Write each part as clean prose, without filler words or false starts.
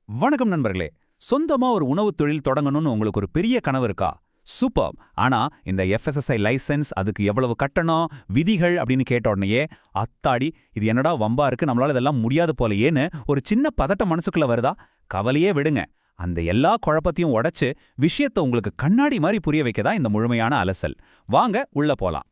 வணக்கம் நண்பர்களே. சொந்தமா ஒரு உணவுத் தொழில் தொடங்கணும்னு உங்களுக்கு ஒரு பெரிய கனவு இருக்கா? சூப்பர். ஆனா இந்த எஃப்எஸ்எஸ்ஐ லைசென்ஸ், அதுக்கு எவ்வளவு கட்டணம், விதிகள் அப்படின்னு கேட்ட உடனேயே அத்தாடி இது என்னடா வம்பா இருக்கு, நம்மளால இதெல்லாம் முடியாது போலயேன்னு ஒரு சின்ன பதட்டம் மனசுக்குள்ள வருதா? கவலையே விடுங்க. அந்த எல்லா குழப்பத்தையும் உடைச்சு விஷயத்தை உங்களுக்கு கண்ணாடி மாதிரி புரிய வைக்கதா இந்த முழுமையான அலசல். வாங்க உள்ள போலாம்.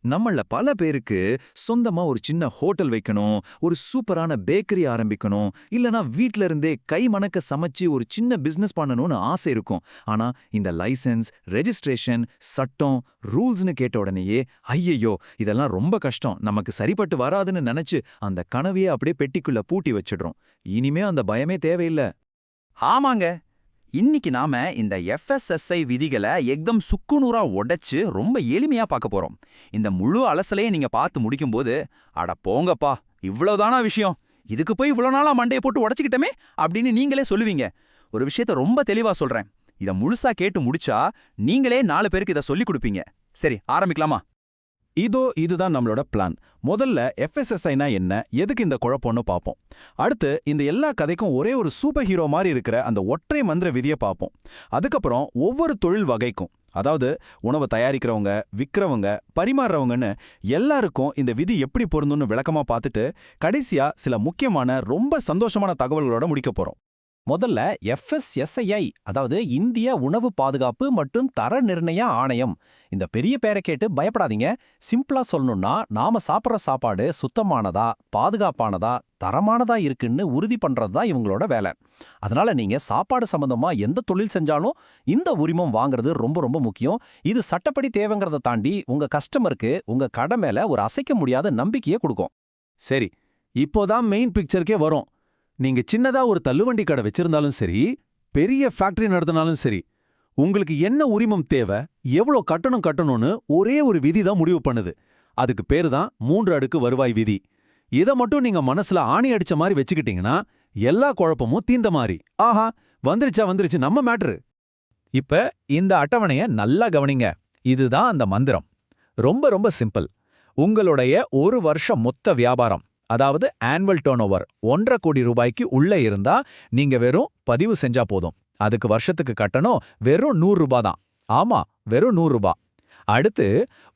நம்மள பல பேருக்கு சொந்தமா ஒரு சின்ன ஹோட்டல் வைக்கணும், ஒரு சூப்பரான பேக்கரி ஆரம்பிக்கணும், இல்லனா வீட்ல இருந்தே கை மணக்க சமைச்சு ஒரு சின்ன பிசினஸ் பண்ணணும்னு ஆசை இருக்கும். ஆனா இந்த லைசென்ஸ், ரெஜிஸ்ட்ரேஷன், சட்டம், ரூல்ஸ்னு கேட்ட உடனேயே ஐயையோ இதெல்லாம் ரொம்ப கஷ்டம், நமக்கு சரிப்பட்டு வராதுன்னு நினைச்சு அந்த கனவையே அப்படியே பெட்டிக்குள்ள பூட்டி வச்சிடுறோம். இனிமே அந்த பயமே தேவையில்ல. ஆமாங்க. இன்னைக்கு நாம இந்த எஃப்எஸ்எஸ்ஐ விதிகளை எக்தம் சுக்குநூறா உடைச்சு ரொம்ப எளிமையா பார்க்க போறோம். இந்த முழு அலசலையும் நீங்க பார்த்து முடிக்கும்போது, அட போங்கப்பா, இவ்வளவுதானா விஷயம், இதுக்கு போய் இவ்வளவு நாளா மண்டையை போட்டு உடைச்சுக்கிட்டமே அப்படின்னு நீங்களே சொல்லுவீங்க. ஒரு விஷயத்த ரொம்ப தெளிவா சொல்றேன். இத முழுசா கேட்டு முடிச்சா நீங்களே 4 பேருக்கு இத சொல்லி கொடுப்பீங்க. சரி, ஆரம்பிக்கலாமா? இதுதான் நம்மளோட பிளான். முதல்ல எஃப்எஸ்எஸ்ஐனா என்ன, எதுக்கு இந்த குழப்பம்னு பார்ப்போம். அடுத்து இந்த எல்லா கதைக்கும் ஒரே ஒரு சூப்பர் ஹீரோ மாதிரி இருக்கிற அந்த ஒற்றை மந்திர விதியை பார்ப்போம். அதுக்கப்புறம் ஒவ்வொரு தொழில் வகைக்கும், அதாவது உணவை தயாரிக்கிறவங்க, விற்கிறவங்க, பரிமாறுறவங்கன்னு எல்லாருக்கும் இந்த விதி எப்படி பொருந்தும்னு விளக்கமா பார்த்துட்டு கடைசியா சில முக்கியமான ரொம்ப சந்தோஷமான தகவல்களோட முடிக்க போறோம். முதல்ல எஃப்எஸ்எஸ்ஐ, அதாவது இந்திய உணவு பாதுகாப்பு மற்றும் தர நிர்ணய ஆணையம். இந்த பெரிய பேரை கேட்டு பயப்படாதீங்க. சிம்பிளா சொல்லணும்னா, நாம சாப்பிட்ற சாப்பாடு சுத்தமானதா, பாதுகாப்பானதா, தரமானதா இருக்குன்னு உறுதி பண்றதுதான் இவங்களோட வேலை. அதனால நீங்க சாப்பாடு சம்பந்தமா எந்த தொழில் செஞ்சாலும் இந்த உரிமம் வாங்குறது ரொம்ப ரொம்ப முக்கியம். இது சட்டப்படி தேவைங்கிறத தாண்டி உங்க கஸ்டமருக்கு உங்க கடை மேல ஒரு அசைக்க முடியாத நம்பிக்கையை கொடுக்கும். சரி, இப்போதான் மெயின் பிக்சருக்கே வரும். நீங்க சின்னதா ஒரு தள்ளுவண்டி கடை வச்சிருந்தாலும் சரி, பெரிய ஃபேக்டரி நடத்தினாலும் சரி, உங்களுக்கு என்ன உரிமம் தேவை, எவ்வளோ கட்டணம் கட்டணும்னு ஒரே ஒரு விதி தான் முடிவு பண்ணுது. அதுக்கு பேரு தான் 3 அடுக்கு வருவாய் விதி. இதை மட்டும் நீங்க மனசுல ஆணி அடிச்ச மாதிரி வச்சுக்கிட்டீங்கன்னா எல்லா குழப்பமும் தீந்த மாதிரி. ஆஹா, வந்துருச்சு நம்ம மேட்ரு. இப்ப இந்த அட்டவணைய நல்லா கவனிங்க. இதுதான் அந்த மந்திரம். ரொம்ப ரொம்ப சிம்பிள். உங்களுடைய ஒரு வருஷம் மொத்த வியாபாரம், அதாவது ஆனுவல் டர்ன்ஓவர் 1.5 கோடி ரூபாய்க்கு உள்ள இருந்தா நீங்க வெறும் பதிவு செஞ்சா போதும். அதுக்கு வருஷத்துக்கு கட்டணம் வெறும் 100 ரூபாய் தான். ஆமா, வெறும் 100 ரூபாய். அடுத்து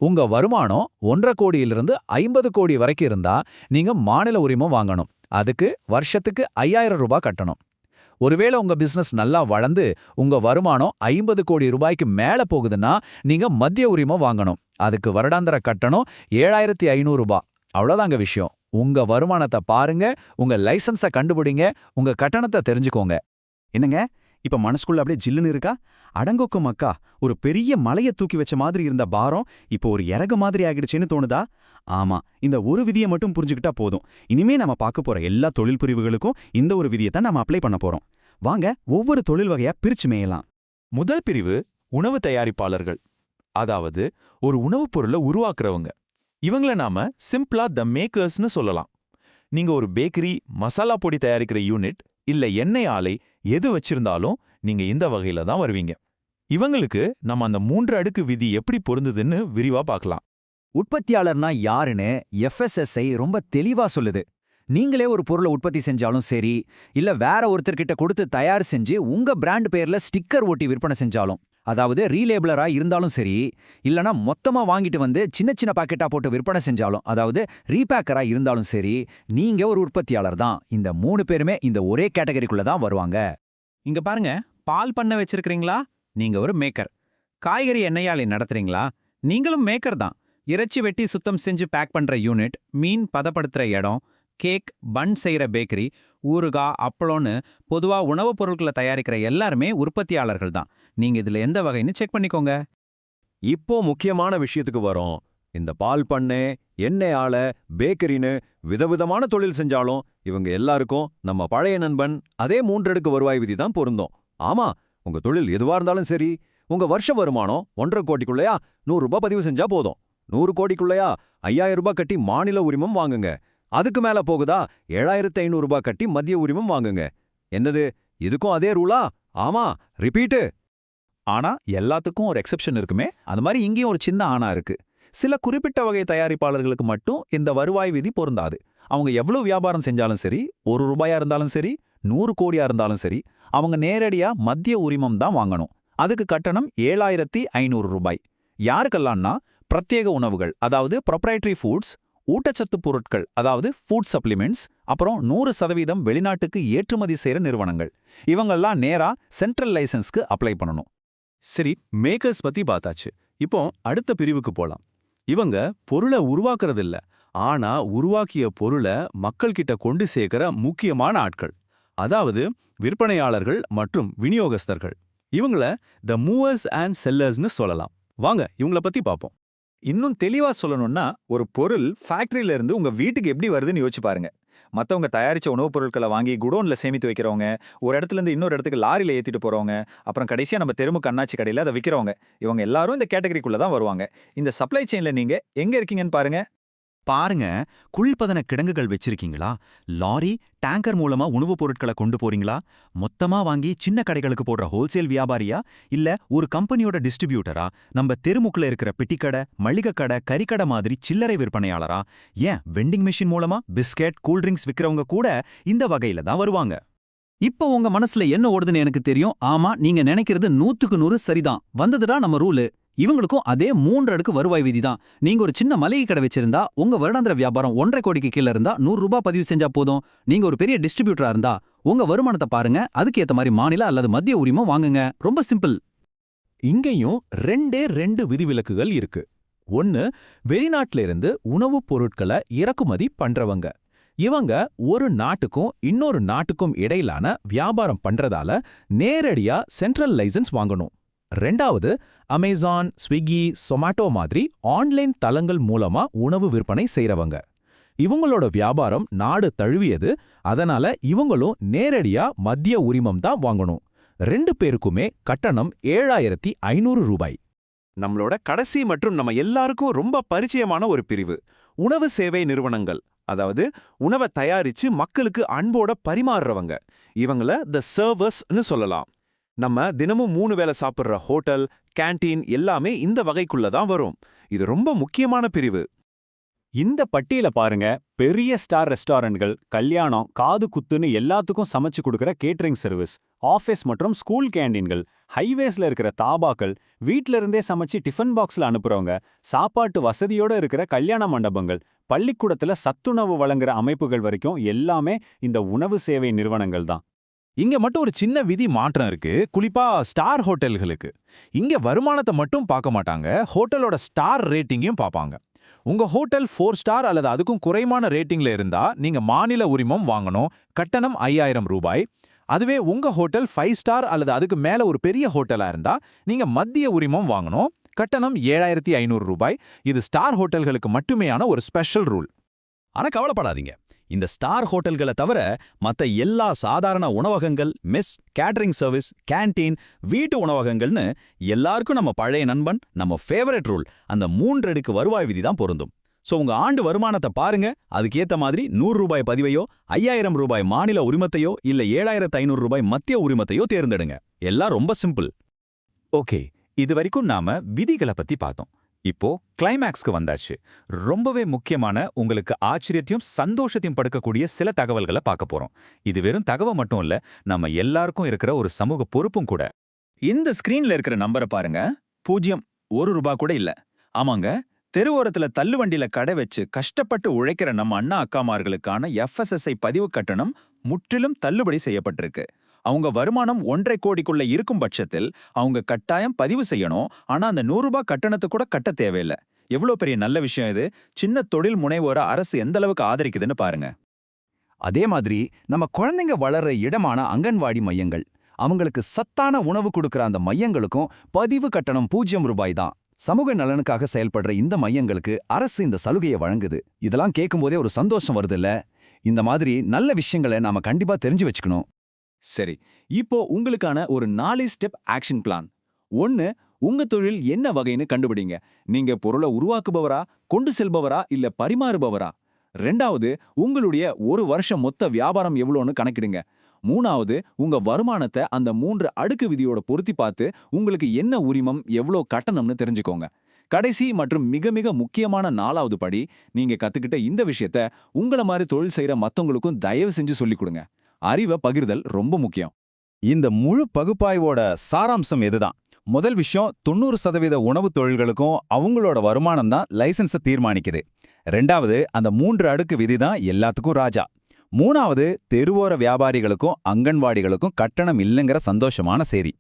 உங்க வருமானம் 1.5 கோடியிலிருந்து 50 கோடி வரைக்கும் இருந்தா நீங்க மாநில உரிமம் வாங்கணும். அதுக்கு வருஷத்துக்கு 5000 ரூபாய் கட்டணும். ஒருவேளை உங்க பிசினஸ் நல்லா வளர்ந்து உங்க வருமானம் 50 கோடி ரூபாய்க்கு மேல போகுதுன்னா நீங்க மத்திய உரிமம் வாங்கணும். அதுக்கு வருடாந்திர கட்டணம் 7500 ரூபாய். அவ்வளவுதாங்க விஷயம். உங்க வருமானத்தை பாருங்க, உங்க லைசன்ஸை கண்டுபிடிங்க, உங்க கட்டணத்தை தெரிஞ்சுக்கோங்க. என்னங்க, இப்ப மனசுக்குள்ள அப்படியே ஜில்லுன்னு இருக்கா? அடங்கோக்கும் மக்கா, ஒரு பெரிய மலையை தூக்கி வச்ச மாதிரி இருந்த பாரம் இப்போ ஒரு இறகு மாதிரி ஆகிடுச்சுன்னு தோணுதா? ஆமா, இந்த ஒரு விதியை மட்டும் புரிஞ்சுக்கிட்டா போதும். இனிமே நம்ம பார்க்க போற எல்லா தொழில் பிரிவுகளுக்கும் இந்த ஒரு விதியை தான் நம்ம அப்ளை பண்ண போறோம். வாங்க ஒவ்வொரு தொழில் வகையா பிரிச்சு மேயலாம். முதல் பிரிவு உணவு தயாரிப்பாளர்கள், அதாவது ஒரு உணவுப் பொருளை உருவாக்குறவங்க. இவங்கள நாம சிம்பிளா த மேக்கர்ஸ்னு சொல்லலாம். நீங்க ஒரு பேக்கரி, மசாலா பொடி தயாரிக்கிற யூனிட், இல்ல எண்ணெய் ஆலை எது வச்சிருந்தாலும் நீங்க இந்த வகையில தான் வருவீங்க. இவங்களுக்கு நம்ம அந்த 3 அடுக்கு விதி எப்படி பொருந்துதுன்னு விரிவா பார்க்கலாம். உற்பத்தியாளர்னா யாருன்னு எஃப்எஸ்எஸ்ஐ ரொம்ப தெளிவா சொல்லுது. நீங்களே ஒரு பொருளை உற்பத்தி செஞ்சாலும் சரி, இல்ல வேற ஒருத்தர்கிட்ட கொடுத்து தயார் செஞ்சு உங்க பிராண்ட் பேர்ல ஸ்டிக்கர் ஒட்டி விற்பனை செஞ்சாலும், அதாவது ரீலேபிளரா இருந்தாலும் சரி, இல்லனா மொத்தமா வாங்கிட்டு வந்து சின்ன சின்ன பாக்கெட்டா போட்டு விற்பனை செஞ்சாலும், அதாவது ரீபேக்கரா இருந்தாலும் சரி, நீங்க ஒரு உற்பத்தியாளர் தான். இந்த 3 பேருமே இந்த ஒரே கேட்டகரிக்குள்ள தான் வருவாங்க. இங்க பாருங்க, பால் பண்ண வச்சிருக்கீங்களா? நீங்க ஒரு மேக்கர். காய்கறி எண்ணெயாலை நடத்துறீங்களா? நீங்களும் மேக்கர் தான். இறைச்சி வெட்டி சுத்தம் செஞ்சு பேக் பண்ற யூனிட், மீன் பதப்படுத்துற இடம், கேக், பன் செய்யற பேக்கரி, ஊறுகாய், அப்பளம்னு பொதுவா உணவுப் பொருட்களை தயாரிக்கிற எல்லாருமே உற்பத்தியாளர்கள் தான். நீங்க இதுல எந்த வகைன்னு செக் பண்ணிக்கோங்க. இப்போ முக்கியமான விஷயத்துக்கு வரோம். இந்த பால் பண்ணை, எண்ணெய் ஆலை, பேக்கரின்னு விதவிதமான தொழில் செஞ்சாலும் இவங்க எல்லாருக்கும் நம்ம பழைய நண்பன் அதே 3 அடுக்கு வருவாய் விதி தான் பொருந்தும். ஆமா, உங்க தொழில் எதுவா இருந்தாலும் சரி, உங்க வருஷ வருமானம் 1.5 கோடிக்குள்ளையா 100 ரூபாய் பதிவு செஞ்சா போதும். 100 கோடிக்குள்ளையா 5000 ரூபாய் கட்டி மாநில உரிமம் வாங்குங்க. அதுக்கு மேல போகுதா 7500 ரூபாய் கட்டி மத்திய உரிமம் வாங்குங்க. என்னது, இதுக்கும் அதே ரூலா? ஆமா, ரிப்பீட்டு. ஆனா எல்லாத்துக்கும் ஒரு எக்ஸெப்ஷன் இருக்குமே, அது மாதிரி இங்கேயும் ஒரு சின்ன ஆனா இருக்கு. சில குறிப்பிட்ட வகை தயாரிப்பாளர்களுக்கு மட்டும் இந்த வருவாய் விதி பொருந்தாது. அவங்க எவ்வளவு வியாபாரம் செஞ்சாலும் சரி, 1 ரூபாயா இருந்தாலும் சரி, 100 கோடியா இருந்தாலும் சரி, அவங்க நேரடியா மத்திய உரிமம் தான் வாங்கணும். அதுக்கு கட்டணம் 7500 ரூபாய். யாருக்கெல்லாம்னா, பிரத்யேக உணவுகள், அதாவது ப்ரொப்ரைட்டரி ஃபுட்ஸ், ஊட்டச்சத்து பொருட்கள், அதாவது ஃபுட் சப்ளிமெண்ட்ஸ், அப்புறம் 100% வெளிநாட்டுக்கு ஏற்றுமதி செய்யற நிறுவனங்கள். இவங்கெல்லாம் நேரா சென்ட்ரல் லைசன்ஸ்க்கு அப்ளை பண்ணணும். சரி, மேக்கர்ஸ் பத்தி பார்த்தாச்சு. இப்போ அடுத்த பிரிவுக்கு போலாம். இவங்க பொருளை உருவாக்குறதில்ல, ஆனா உருவாக்கிய பொருளை மக்கள்கிட்ட கொண்டு சேர்க்கிற முக்கியமான ஆட்கள். அதாவது விற்பனையாளர்கள் மற்றும் விநியோகஸ்தர்கள். இவங்கள த மூவர்ஸ் அண்ட் செல்லர்ஸ்னு சொல்லலாம். வாங்க இவங்கள பத்தி பார்ப்போம். இன்னும் தெளிவா சொல்லணும்னா, ஒரு பொருள் ஃபேக்டரியில இருந்து உங்க வீட்டுக்கு எப்படி வருதுன்னு யோசிச்சு பாருங்க. மத்தவங்க தயாரிச்ச உணவுப் பொருட்களை வாங்கி குடோன்ல சேமித்து வைக்கிறவங்க, ஒரு இடத்துல இருந்து இன்னொரு இடத்துக்கு லாரியில ஏத்திட்டு போறவங்க, அப்புறம் கடைசியா நம்ம தெருமுக்கு அண்ணாச்சி கடையில அதை விக்கிறவங்க, இவங்க எல்லாரும் இந்த கேட்டகரிக்குள்ள தான் வருவாங்க. இந்த சப்ளை செயின்ல நீங்க எங்க இருக்கீங்கன்னு பாருங்க. பாருங்க, குளிர்பதன கிடங்குகள் வச்சிருக்கீங்களா? லாரி, டேங்கர் மூலமா உணவுப் பொருட்களை கொண்டு போறீங்களா? மொத்தமா வாங்கி சின்ன கடைகளுக்கு போடுற ஹோல்சேல் வியாபாரியா? இல்ல ஒரு கம்பெனியோட டிஸ்ட்ரிபியூட்டரா? நம்ம தெருமுக்குல இருக்கிற பெட்டிக்கடை, மளிகை கடை, கறிக்கடை மாதிரி சில்லறை விற்பனையாளரா? ஏன் வெண்டிங் மிஷின் மூலமா பிஸ்கெட், கூல்ட்ரிங்க்ஸ் விக்கிறவங்க கூட இந்த வகையில தான் வருவாங்க. இப்போ உங்க மனசுல என்ன ஓடுதுன்னு எனக்கு தெரியும். ஆமா, நீங்க நினைக்கிறது 100க்கு 100 சரிதான். வந்ததுடா நம்ம ரூலு. இவங்களுக்கும் அதே 3 அடுக்கு வருவாய் விதி தான். நீங்க ஒரு சின்ன மளிகை கடை வச்சிருந்தா, உங்க வருடாந்திர வியாபாரம் 1.5 கோடிக்கு கீழ இருந்தா 100 ரூபாய் பதிவு செஞ்சா போதும். நீங்க ஒரு பெரிய டிஸ்ட்ரிபியூட்டரா இருந்தா, உங்க வருமானத்தை பாருங்க, அதுக்கு ஏத்த மாதிரி மாநில அல்லது மத்திய உரிமம் வாங்குங்க. ரொம்ப சிம்பிள். இங்கேயும் 2 விதிவிலக்குகள் இருக்கு. ஒன்னு, வெளிநாட்டுல இருந்து உணவுப் பொருட்களை இறக்குமதி பண்றவங்க. இவங்க ஒரு நாட்டுக்கும் இன்னொரு நாட்டுக்கும் இடையிலான வியாபாரம் பண்றதால நேரடியா சென்ட்ரல் லைசன்ஸ் வாங்கணும். 2வது, அமேசான், ஸ்விக்கி, சொமாட்டோ மாதிரி ஆன்லைன் தளங்கள் மூலமா உணவு விற்பனை செய்றவங்க. இவங்களோட வியாபாரம் நாடு தழுவியது, அதனால இவங்களும் நேரடியா மத்திய உரிமம் தான் வாங்கணும். 2 பேருக்குமே கட்டணம் 7500 ரூபாய். நம்மளோட கடைசி மற்றும் நம்ம எல்லாருக்கும் ரொம்ப பரிச்சயமான ஒரு பிரிவு, உணவு சேவை நிறுவனங்கள். அதாவது உணவை தயாரிச்சு மக்களுக்கு அன்போட பரிமாறுறவங்க. இவங்கள த சர்வர்ஸ்னு சொல்லலாம். நம்ம தினமும் 3 வேளை சாப்பிட்ற ஹோட்டல், கேண்டீன் எல்லாமே இந்த வகைக்குள்ள தான் வரும். இது ரொம்ப முக்கியமான பிரிவு. இந்த பட்டியல பாருங்க. பெரிய ஸ்டார் ரெஸ்டாரண்ட்கள், கல்யாணம், காது குத்துன்னு எல்லாத்துக்கும் சமைச்சு கொடுக்கற கேட்டரிங் சர்வீஸ், ஆஃபீஸ் மற்றும் ஸ்கூல் கேண்டீன்கள், ஹைவேஸ்ல இருக்கிற தாபாக்கள், வீட்ல இருந்தே சமைச்சு டிஃபன் பாக்ஸ்ல அனுப்புறவங்க, சாப்பாட்டு வசதியோட இருக்கிற கல்யாண மண்டபங்கள், பள்ளிக்கூடத்துல சத்துணவு வழங்குற அமைப்புகள் வரைக்கும் எல்லாமே இந்த உணவு சேவை நிறுவனங்கள் தான். இங்க மட்டும் ஒரு சின்ன விதி மாற்றம் இருக்கு, குறிப்பா ஸ்டார் ஹோட்டல்களுக்கு. இங்க வருமானத்தை மட்டும் பார்க்க மாட்டாங்க, ஹோட்டலோட ஸ்டார் ரேட்டிங்கையும் பார்ப்பாங்க. உங்க ஹோட்டல் 4 ஸ்டார் அல்லது அதுக்கும் குறைவான ரேட்டிங்ல இருந்தா நீங்க மாநில உரிமம் வாங்கணும். கட்டணம் 5000 ரூபாய். அதுவே உங்க ஹோட்டல் 5 ஸ்டார் அல்லது அதுக்கு மேல ஒரு பெரிய ஹோட்டலா இருந்தா நீங்க மத்திய உரிமம் வாங்கணும். கட்டணம் 7500 ரூபாய். இது ஸ்டார் ஹோட்டல்களுக்கு மட்டுமேயான ஒரு ஸ்பெஷல் ரூல். ஆனா கவலைப்படாதீங்க, இந்த ஸ்டார் ஹோட்டல்களை தவிர மத்த எல்லா சாதாரண உணவகங்கள், மெஸ், கேட்டரிங் சர்வீஸ், கேண்டீன், வீட்டு உணவகங்கள்னு எல்லாருக்கும் நம்ம பழைய நண்பன், நம்ம ஃபேவரட் ரூல், அந்த 3 அடுக்கு வருவாய் விதி தான் பொருந்தும். சோ உங்க ஆண்டு வருமானத்தை பாருங்க, அதுக்கேத்த மாதிரி 100 ரூபாய் பதிவையோ, 5000 ரூபாய் மாநில உரிமத்தையோ, இல்ல 7500 ரூபாய் மத்திய உரிமத்தையோ தேர்ந்தெடுங்க. எல்லாம் ரொம்ப சிம்பிள். ஓகே, இது வரைக்கும் நாம விதிகளை பத்தி பார்த்தோம். இப்போ கிளைமேக்ஸ்க்கு வந்தாச்சு. ரொம்பவே முக்கியமான, உங்களுக்கு ஆச்சரியத்தையும் சந்தோஷத்தையும் படுக்கக்கூடிய சில தகவல்களை பார்க்க போறோம். இது வெறும் தகவல் மட்டும் இல்ல, நம்ம எல்லாருக்கும் இருக்கிற ஒரு சமூக பொறுப்பும் கூட. இந்த ஸ்கிரீன்ல இருக்கிற நம்பரை பாருங்க. 0, 1 ரூபாய் கூட இல்ல. ஆமாங்க, தெருவோரத்துல தள்ளுவண்டியில கடை வச்சு கஷ்டப்பட்டு உழைக்கிற நம்ம அண்ணா அக்காமார்களுக்கான FSSI பதிவு கட்டணம் முற்றிலும் தள்ளுபடி செய்யப்பட்டிருக்கு. அவங்க வருமானம் 1.5 கோடிக்குள்ள இருக்கும் பட்சத்தில் அவங்க கட்டாயம் பதிவு செய்யணும். ஆனா அந்த 100 ரூபாய் கட்டணத்தை கூட கட்ட தேவையில்லை. எவ்வளவு பெரிய நல்ல விஷயம் இது. சின்ன தொழில் முனைவோரை அரசு எந்த அளவுக்கு ஆதரிக்குதுன்னு பாருங்க. அதே மாதிரி நம்ம குழந்தைங்க வளர்ற இடமான அங்கன்வாடி மையங்கள், அவங்களுக்கு சத்தான உணவு கொடுக்கிற அந்த மையங்களுக்கும் பதிவு கட்டணம் 0 ரூபாய் தான். சமூக நலனுக்காக செயல்படுற இந்த மையங்களுக்கு அரசு இந்த சலுகையை வழங்குது. இதெல்லாம் கேட்கும்போதே ஒரு சந்தோஷம் வருதுல்ல. இந்த மாதிரி நல்ல விஷயங்களை நாம கண்டிப்பா தெரிஞ்சு வச்சுக்கணும். சரி, இப்போ உங்களுக்கான ஒரு 4 ஸ்டெப் ஆக்ஷன் பிளான். 1, உங்க தொழில் என்ன வகைன்னு கண்டுபிடிங்க. நீங்க பொருளை உருவாக்குபவரா, கொண்டு செல்பவரா, இல்ல பரிமாறுபவரா? 2வது, உங்களுடைய ஒரு வருஷம் மொத்த வியாபாரம் எவ்வளோன்னு கணக்கிடுங்க. 3வது, உங்க வருமானத்தை அந்த 3 அடுக்கு விதியோட பொருத்தி பார்த்து உங்களுக்கு என்ன உரிமம், எவ்வளோ கட்டணம்னு தெரிஞ்சுக்கோங்க. கடைசி மற்றும் மிக மிக முக்கியமான 4வது படி, நீங்க கத்துக்கிட்ட இந்த விஷயத்த உங்கள மாதிரி தொழில் செய்யற மத்தவங்களுக்கும் தயவு செஞ்சு சொல்லிக் கொடுங்க. அறிவை பகிர்தல் ரொம்ப முக்கியம். இந்த முழு பகுப்பாய்வோட சாராம்சம் எதுதான்? முதல் விஷயம், 90% உணவுத் தொழில்களுக்கும் அவங்களோட வருமானம் தான் லைசன்ஸை தீர்மானிக்குது. ரெண்டாவது, அந்த 3 அடுக்கு விதி தான் எல்லாத்துக்கும் ராஜா. மூணாவது, தெருவோர வியாபாரிகளுக்கும் அங்கன்வாடிகளுக்கும் கட்டணம் இல்லைங்கிற சந்தோஷமான செய்தி.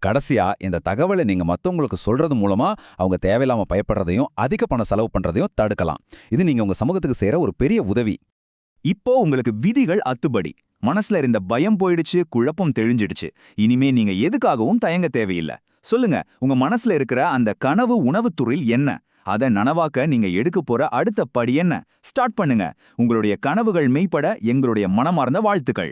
கடைசியா, இந்த தகவலை நீங்க மத்தவங்களுக்கு சொல்றது மூலமா அவங்க தேவையில்லாம பயப்படுறதையும் அதிக பணம் செலவு பண்றதையும் தடுக்கலாம். இது நீங்க உங்க சமூகத்துக்கு செய்யற ஒரு பெரிய உதவி. இப்போ உங்களுக்கு விதிகள் அத்துபடி. மனசுல இருந்த பயம் போயிடுச்சு, குழப்பம் தெளிஞ்சிடுச்சு. இனிமே நீங்க எதுக்காகவும் தயங்க தேவையில்ல. சொல்லுங்க, உங்க மனசுல இருக்கிற அந்த கனவு உணவுத் தொழில் என்ன? அதை நனவாக்க நீங்க எடுக்க போற அடுத்த படி என்ன? ஸ்டார்ட் பண்ணுங்க. உங்களுடைய கனவுகள் மெய்ப்பட எங்களுடைய மனமார்ந்த வாழ்த்துக்கள்.